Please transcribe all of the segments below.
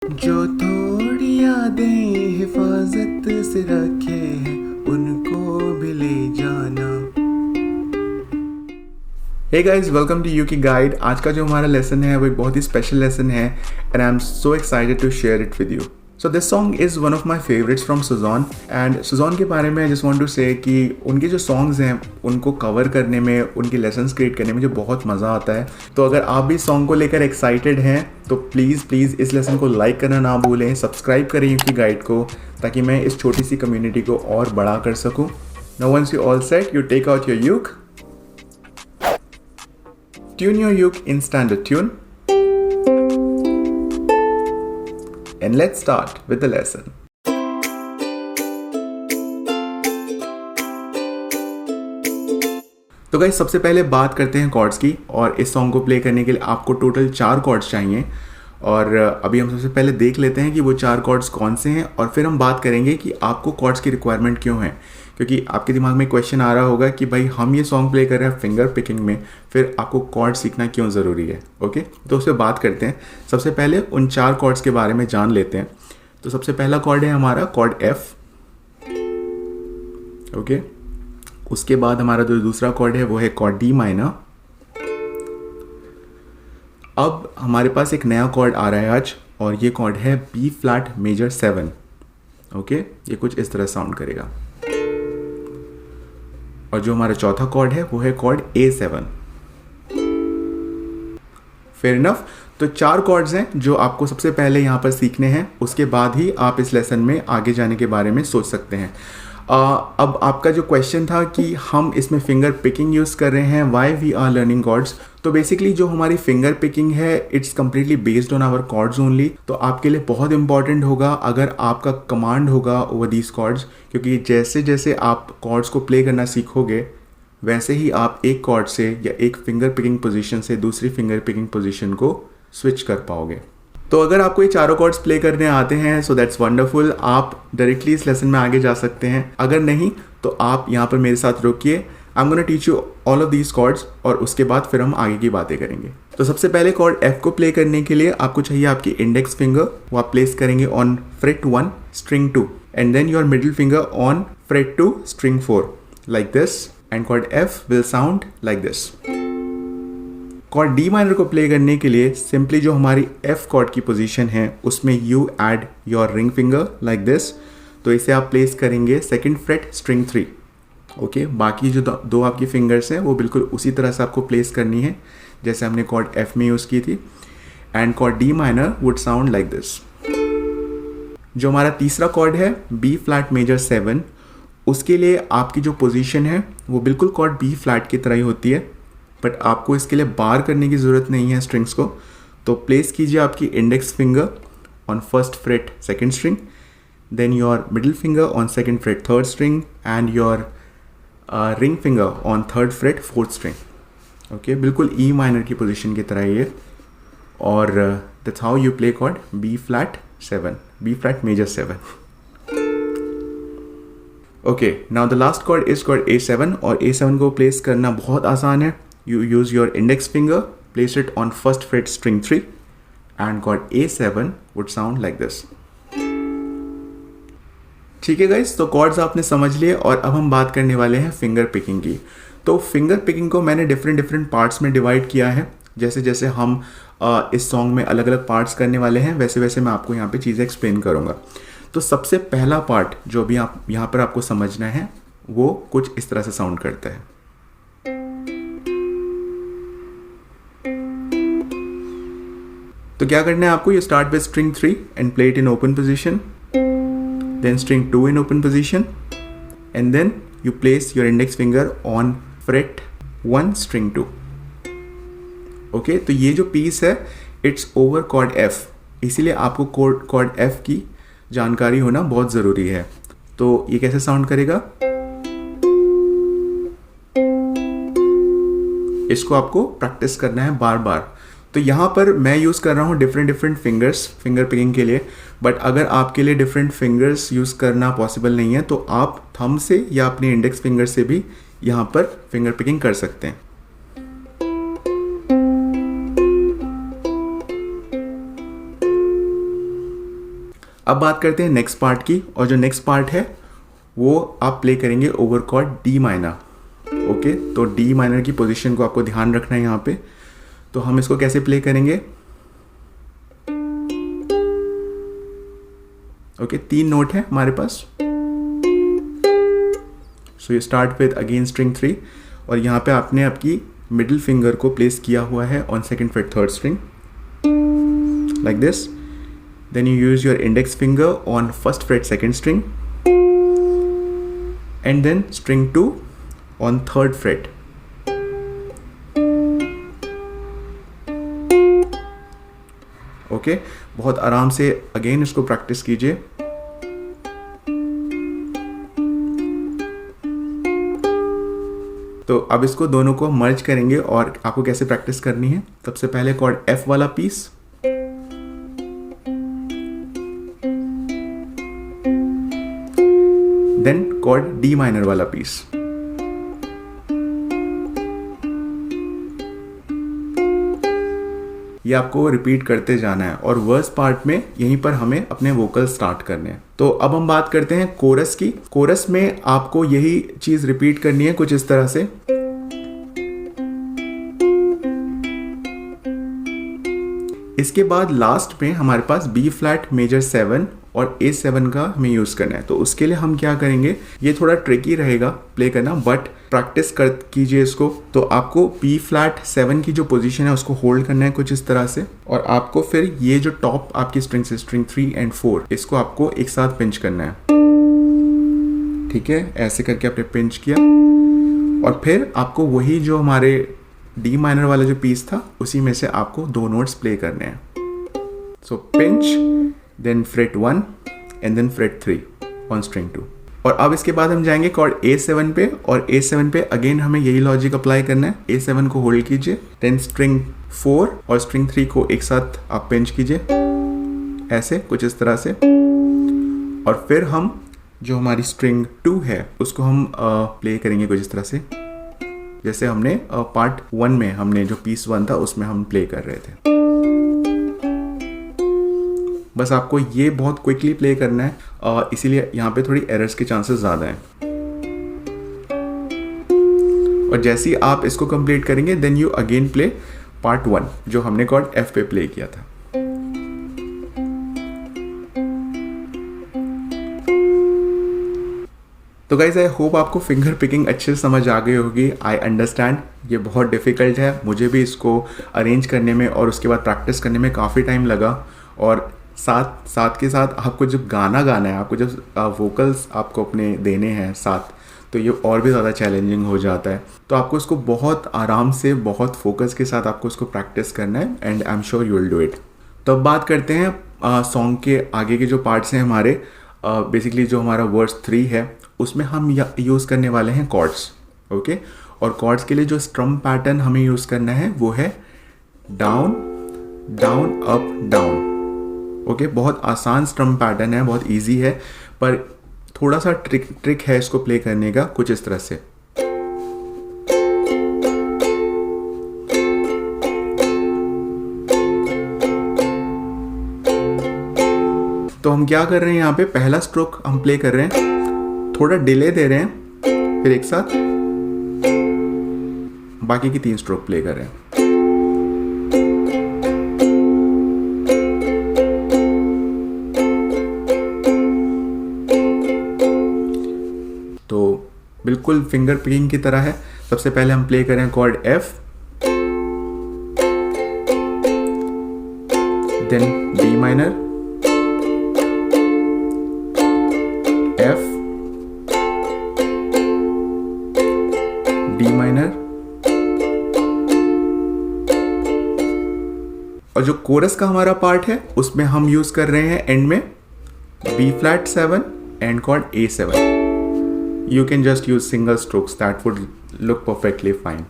जो थोड़ी यादें हिफाजत से रखे हैं उनको भी ले जाना। Hey guys, welcome to Uke Guide. आज का जो हमारा लेसन है वो एक बहुत ही स्पेशल लेसन है and I am so excited to share it with you. So this song is one of my favourites from Sujon and Sujon के बारे में आई जस्ट वांट टू से कि उनके जो सॉन्ग्स हैं उनको कवर करने में, उनके लेसन्स क्रिएट करने में जो बहुत मज़ा आता है। तो अगर आप भी सॉन्ग को लेकर एक्साइटेड हैं तो प्लीज़ इस लेसन को लाइक करना ना भूलें, सब्सक्राइब करें यूकी गाइड को ताकि मैं इस छोटी सी कम्युनिटी को और बड़ा कर सकूँ। Now once you all set, you take out your uke, tune your uke in standard tune, and let's start with the lesson. तो गाइस, सबसे पहले बात करते हैं कॉर्ड्स की। और इस सॉन्ग को प्ले करने के लिए आपको टोटल 4 कॉर्ड्स चाहिए और अभी हम सबसे पहले देख लेते हैं कि वो 4 कॉर्ड्स कौन से हैं और फिर हम बात करेंगे कि आपको कॉर्ड्स की रिक्वायरमेंट क्यों है। क्योंकि आपके दिमाग में क्वेश्चन आ रहा होगा कि भाई हम ये सॉन्ग प्ले कर रहे हैं फिंगर पिकिंग में, फिर आपको कॉर्ड सीखना क्यों ज़रूरी है। ओके, तो उस पर बात करते हैं। सबसे पहले उन 4 कॉर्ड्स के बारे में जान लेते हैं। तो सबसे पहला कॉर्ड है हमारा कॉर्ड F। ओके, उसके बाद हमारा जो दूसरा कॉर्ड है वो है कॉर्ड D माइनर। अब हमारे पास एक नया कॉर्ड आ रहा है आज और ये कॉर्ड है B फ्लैट मेजर 7। ओके, ये कुछ इस तरह साउंड करेगा। और जो हमारा चौथा कॉर्ड है वो है कॉर्ड A7। Fair enough. तो 4 कॉर्ड्स हैं जो आपको सबसे पहले यहाँ पर सीखने हैं, उसके बाद ही आप इस लेसन में आगे जाने के बारे में सोच सकते हैं। अब आपका जो क्वेश्चन था कि हम इसमें फिंगर पिकिंग यूज़ कर रहे हैं, why we are learning chords. तो बेसिकली जो हमारी फिंगर पिकिंग है it's completely based on our chords only. तो आपके लिए बहुत इंपॉर्टेंट होगा अगर आपका कमांड होगा ओवर दीज कॉर्ड्स, क्योंकि जैसे जैसे आप कॉर्ड्स को प्ले करना सीखोगे वैसे ही आप एक कॉर्ड से या एक फिंगर पिकिंग पोजीशन से दूसरी फिंगर पिकिंग पोजीशन को स्विच कर पाओगे। तो अगर आपको ये चारों कॉर्ड्स प्ले करने आते हैं सो दैट्स वंडरफुल, आप डायरेक्टली इस लेसन में आगे जा सकते हैं। अगर नहीं तो आप यहाँ पर मेरे साथ रोकिए। I am gonna teach you all of these chords और उसके बाद फिर हम आगे की बातें करेंगे। तो सबसे पहले कॉर्ड F को प्ले करने के लिए आपको चाहिए आपकी इंडेक्स फिंगर, वो आप प्लेस करेंगे on fret 1 string 2 and then your middle finger on fret 2 string 4 like this and chord F will sound like this. Chord D minor को प्ले करने के लिए सिंपली जो हमारी F कॉर्ड की पोजीशन है उसमें you add your ring finger like this. तो इसे आप प्लेस करेंगे सेकंड फ्रेट स्ट्रिंग 3। ओके, बाकी जो दो आपकी फिंगर्स हैं वो बिल्कुल उसी तरह से आपको प्लेस करनी है जैसे हमने कॉर्ड F में यूज़ की थी and chord D minor would sound like this. जो हमारा तीसरा कॉर्ड है B फ्लैट मेजर 7, उसके लिए आपकी जो पोजीशन है वो बिल्कुल कॉर्ड B फ्लैट की तरह ही होती है, बट आपको इसके लिए बार करने की ज़रूरत नहीं है स्ट्रिंग्स को। तो प्लेस कीजिए आपकी index finger on first fret second string, then your middle finger on second fret third string and your ring finger on third fret fourth string. Okay, बिल्कुल E माइनर की पोजीशन की तरह ये। और that's how you play chord B flat 7, B flat major 7। Okay, now the last chord is chord A7 और A7 को place करना बहुत आसान है। You use your index finger, place it on first fret string 3 and chord A7 would sound like this. ठीक है guys, तो chords आपने समझ लिए और अब हम बात करने वाले हैं फिंगर पिकिंग की। तो फिंगर पिकिंग को मैंने डिफरेंट पार्ट्स में डिवाइड किया है। जैसे जैसे हम इस सॉन्ग में अलग अलग पार्ट्स करने वाले हैं वैसे वैसे मैं आपको यहाँ पे चीज़ें एक्सप्लेन करूँगा। तो सबसे पहला पार्ट जो भी आप यहाँ पर आपको समझना है वो कुछ इस तरह से साउंड करता है। तो क्या करना है आपको, you start with string 3 and play it in open position, then string 2 in open position and then you place your index finger on fret 1 string 2। Okay, तो ये जो पीस है इट्स ओवर कॉर्ड F, इसीलिए आपको cord F की जानकारी होना बहुत ज़रूरी है। तो ये कैसे साउंड करेगा, इसको आपको प्रैक्टिस करना है बार बार। तो यहाँ पर मैं यूज़ कर रहा हूँ डिफरेंट फिंगर्स फिंगर पिकिंग के लिए, बट अगर आपके लिए डिफरेंट फिंगर्स यूज़ करना पॉसिबल नहीं है तो आप थंब से या अपने इंडेक्स फिंगर से भी यहाँ पर फिंगर पिकिंग कर सकते हैं। अब बात करते हैं नेक्स्ट पार्ट की, और जो नेक्स्ट पार्ट है वो आप प्ले करेंगे over cord D minor. Okay, तो डी माइनर की पोजीशन को आपको ध्यान रखना है यहाँ पे। तो हम इसको कैसे प्ले करेंगे? ओके, 3 नोट है हमारे पास। So you start with again string 3, और यहाँ पे आपने आपकी मिडिल फिंगर को प्लेस किया हुआ है on second fret third string, like this. Then you use your index finger on first fret second string, and then string 2 on third fret. Okay, बहुत आराम से अगेन इसको प्रैक्टिस कीजिए। तो अब इसको दोनों को मर्ज करेंगे, और आपको कैसे प्रैक्टिस करनी है? सबसे पहले कॉर्ड F वाला piece, then chord D minor वाला पीस। ये आपको रिपीट करते जाना है, और वर्स पार्ट में यहीं पर हमें अपने वोकल स्टार्ट करने हैं। तो अब हम बात करते हैं कोरस की। कोरस में आपको यही चीज रिपीट करनी है कुछ इस तरह से। इसके बाद लास्ट में हमारे पास बी फ्लैट मेजर 7 और A7 का हमें यूज करना है। तो उसके लिए हम क्या करेंगे, ये थोड़ा ट्रिकी रहेगा प्ले करना, बट प्रैक्टिस कर कीजिए इसको। तो आपको बी फ्लैट 7 की जो पोजीशन है उसको होल्ड करना है कुछ इस तरह से, और आपको फिर ये जो टॉप आपकी स्ट्रिंग से स्ट्रिंग 3 और 4 इसको आपको एक साथ पिंच करना है। ठीक है, ऐसे करके आपने पिंच किया, और फिर आपको वही जो हमारे डी माइनर वाला जो पीस था उसी में से आपको 2 नोट्स प्ले करने हैं। So pinch, then fret 1 and then fret 3 on string 2। और अब इसके बाद हम जाएंगे कॉर्ड A7 पे, और A7 पे अगेन हमें यही लॉजिक अप्लाई करना है। A7 को होल्ड कीजिए, देन स्ट्रिंग 4 और स्ट्रिंग 3 को एक साथ आप पिंच कीजिए, ऐसे कुछ इस तरह से। और फिर हम जो हमारी स्ट्रिंग 2 है उसको हम प्ले करेंगे कुछ इस तरह से, जैसे हमने पार्ट 1 में हमने जो पीस 1 था उसमें हम प्ले कर रहे थे। बस आपको ये बहुत क्विकली प्ले करना है, इसीलिए यहाँ पे थोड़ी एरर्स के चांसेस ज़्यादा हैं। और जैसे ही आप इसको कंप्लीट करेंगे, then you again play part 1 जो हमने कॉर्ड F पे प्ले किया था। तो गाइज आई होप आपको फिंगर पिकिंग अच्छे से समझ आ गई होगी। आई अंडरस्टैंड ये बहुत डिफ़िकल्ट है, मुझे भी इसको अरेंज करने में और उसके बाद प्रैक्टिस करने में काफ़ी टाइम लगा। और साथ के साथ आपको जब गाना है, आपको जब वोकल्स आपको अपने देने हैं साथ, तो ये और भी ज़्यादा चैलेंजिंग हो जाता है। तो आपको इसको बहुत आराम से, बहुत फोकस के साथ आपको इसको प्रैक्टिस करना है, and I am sure you will do it. तो अब बात करते हैं सॉन्ग के आगे के जो पार्ट्स हैं हमारे। बेसिकली जो हमारा वर्स 3 है उसमें हम यूज़ करने वाले हैं कॉर्ड्स। ओके, और कॉर्ड्स के लिए जो स्ट्रम पैटर्न हमें यूज़ करना है वो है down down up down. Okay, बहुत आसान स्ट्रम पैटर्न है, बहुत इजी है, पर थोड़ा सा ट्रिक है इसको प्ले करने का कुछ इस तरह से। तो हम क्या कर रहे हैं, यहाँ पे पहला स्ट्रोक हम प्ले कर रहे हैं, थोड़ा डिले दे रहे हैं, फिर एक साथ बाकी की 3 स्ट्रोक प्ले कर रहे हैं। तो बिल्कुल फिंगर पिकिंग की तरह है। सबसे पहले हम प्ले करें chord F, then D minor, F, D minor, और जो कोरस का हमारा पार्ट है उसमें हम यूज कर रहे हैं एंड में B flat 7 and chord A7। You can just use single strokes, that would look perfectly fine।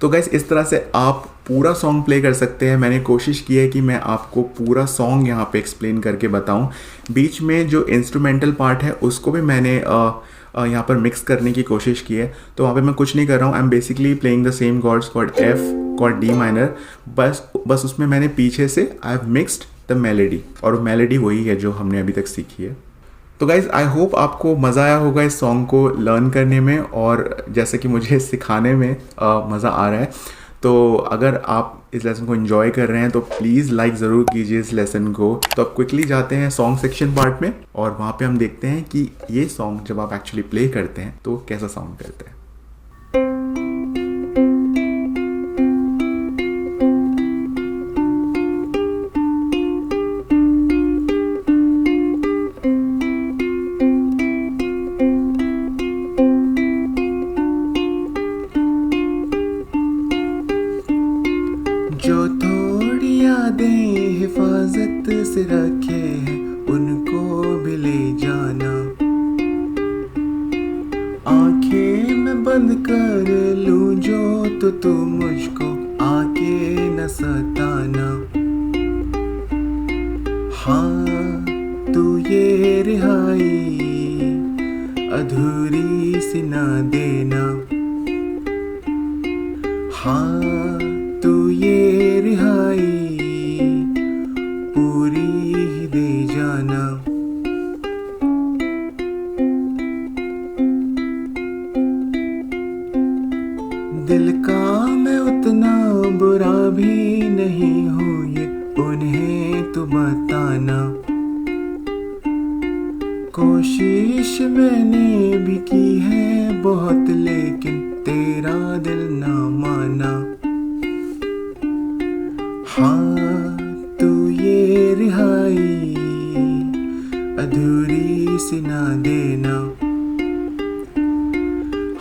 तो गाइस इस तरह से आप पूरा सॉन्ग प्ले कर सकते हैं। मैंने कोशिश की है कि मैं आपको पूरा सॉन्ग यहाँ पे एक्सप्लेन करके बताऊँ। बीच में जो इंस्ट्रूमेंटल पार्ट है उसको भी मैंने यहाँ पर मिक्स करने की कोशिश की है। तो वहाँ पे मैं कुछ नहीं कर रहा हूँ, I am basically playing the same chords, chord F, chord D minor, बस उसमें मैंने पीछे से I have mixed the melody, और मेलेडी वही है जो हमने अभी तक सीखी है। तो गाइज़ आई होप आपको मज़ा आया होगा इस सॉन्ग को लर्न करने में, और जैसे कि मुझे सिखाने में मज़ा आ रहा है। तो अगर आप इस लेसन को एंजॉय कर रहे हैं तो प्लीज़ लाइक ज़रूर कीजिए इस लेसन को। तो अब क्विकली जाते हैं सॉन्ग सेक्शन पार्ट में, और वहाँ पे हम देखते हैं कि ये सॉन्ग जब आप एक्चुअली प्ले करते हैं तो कैसा साउंड करते हैं। जो थोड़ी यादें हिफाजत से रखे हैं उनको भी ले जाना, आंखें मैं बंद कर लूं जो तो तू मुझको आके न सताना। हाँ तू ये रिहाई अधूरी सी ना देना, हाँ तू ये रिहाई पूरी ही दे जाना। दिल का मैं उतना बुरा भी नहीं हूँ ये उन्हें तो बताना, कोशिश मैंने भी की है बहुत लेकिन तेरा दिल ना माना। हाँ तू ये रिहाई अधूरी सी ना देना,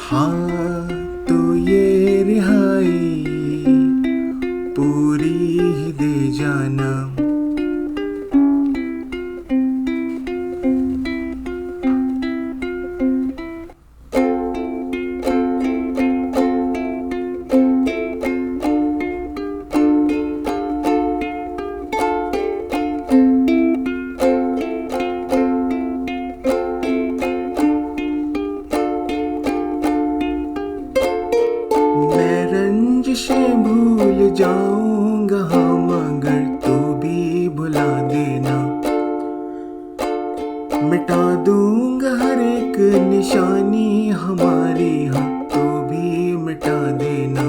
हाँ तू ये रिहाई पूरी ही दे जाना। रंजिशें भूल जाऊंगा हाँ मगर तू भी भुला देना, मिटा दूंगा हर एक निशानी हमारी हाँ तू भी मिटा देना।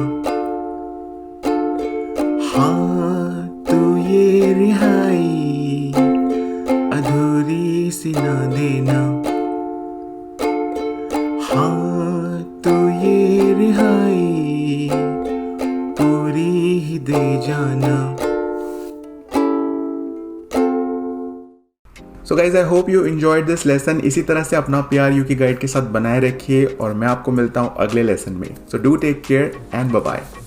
हाँ तू ये रिहाई अधूरी सी ना देना, हाँ तू ये रिहाई पूरी ही दे जाना। So guys I hope you enjoyed this lesson. इसी तरह से अपना प्यार यूकी गाइड के साथ बनाए रखिए, और मैं आपको मिलता हूँ अगले लेसन में। So do take care and bye bye.